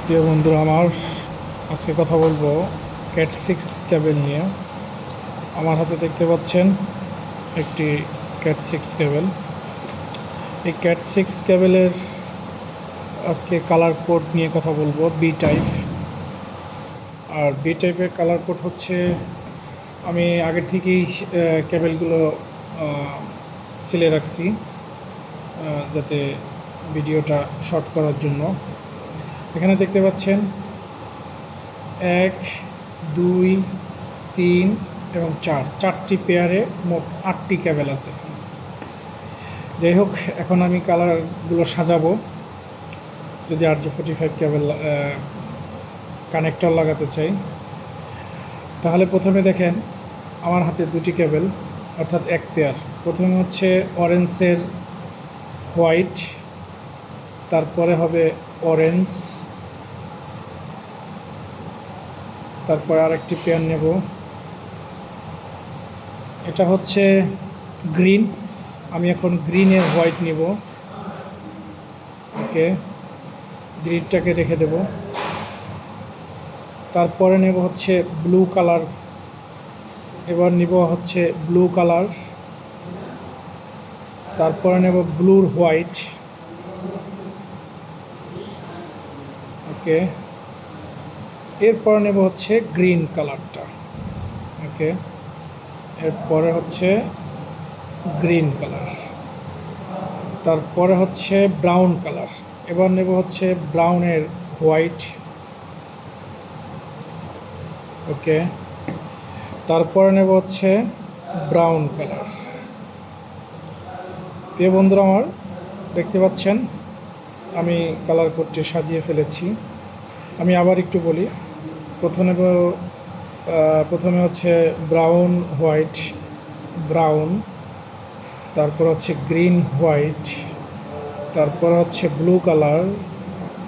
প্রিয় বন্ধুরা আমার, আজকে কথা বলবো ক্যাট 6 কেবল নিয়ে। আমার হাতে দেখতে পাচ্ছেন একটি ক্যাট 6 কেবল। এই ক্যাট 6 কেবলের আজকে কালার কোড নিয়ে কথা বলবো। বি টাইপ, আর বি টাইপের কালার কোড হচ্ছে, আমি আগের থেকেই কেবলগুলো সিলে রাখছি যাতে ভিডিওটা শর্ট করার জন্য। এখানে দেখতে পাচ্ছেন 1, 2, 3 এবং 4টি পেয়ারে মোট 8টি কেবল আছে। যাই হোক, এখন আমি কালারগুলো সাজাবো। যদি RJ45 কেবল কানেক্টর লাগাতে চাই, তাহলে প্রথমে দেখেন আমার হাতে 2টি কেবল, অর্থাৎ এক পেয়ার। প্রথমে হচ্ছে অরেঞ্জের হোয়াইট, তারপরে হবে অরেঞ্জ, তারপর আরেকটি পেয়ার নেব। এটা হচ্ছে গ্রিন, আমি এখন গ্রিনের হোয়াইট নেব। ওকে, গ্রিনটাকে রেখে দেব। তারপরে নেব হচ্ছে ব্লু কালার, এবার নেব হচ্ছে ব্লু কালার। তারপরে নেব ব্লুর হোয়াইট। ওকে, এরপরে নেব হচ্ছে গ্রিন কালারটা। ওকে, এরপরে হচ্ছে গ্রিন কালার, তারপরে হচ্ছে ব্রাউন কালার। এবার নেব হচ্ছে ব্রাউনের হোয়াইট। ওকে, তারপরে নেব হচ্ছে ব্রাউন কালার। প্রিয় বন্ধুরা আমার, দেখতে পাচ্ছেন আমি কালার কোডটি সাজিয়ে ফেলেছি। আমি আবার একটু বলি। প্রথমে হচ্ছে ব্রাউন হোয়াইট, ব্রাউন, তারপর হচ্ছে গ্রিন হোয়াইট, তারপর হচ্ছে ব্লু কালার,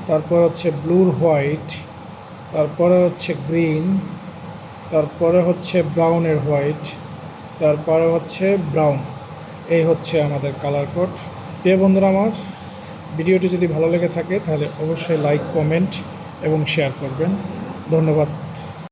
তারপর হচ্ছে ব্লুর হোয়াইট, তারপরে হচ্ছে গ্রিন, তারপরে হচ্ছে ব্রাউনের হোয়াইট, তারপরে হচ্ছে ব্রাউন। এই হচ্ছে আমাদের কালার কোড। প্রিয় বন্ধুরা আমার, ভিডিওটি যদি ভালো লেগে থাকে তাহলে অবশ্যই লাইক, কমেন্ট এবং শেয়ার করবেন। ধন্যবাদ।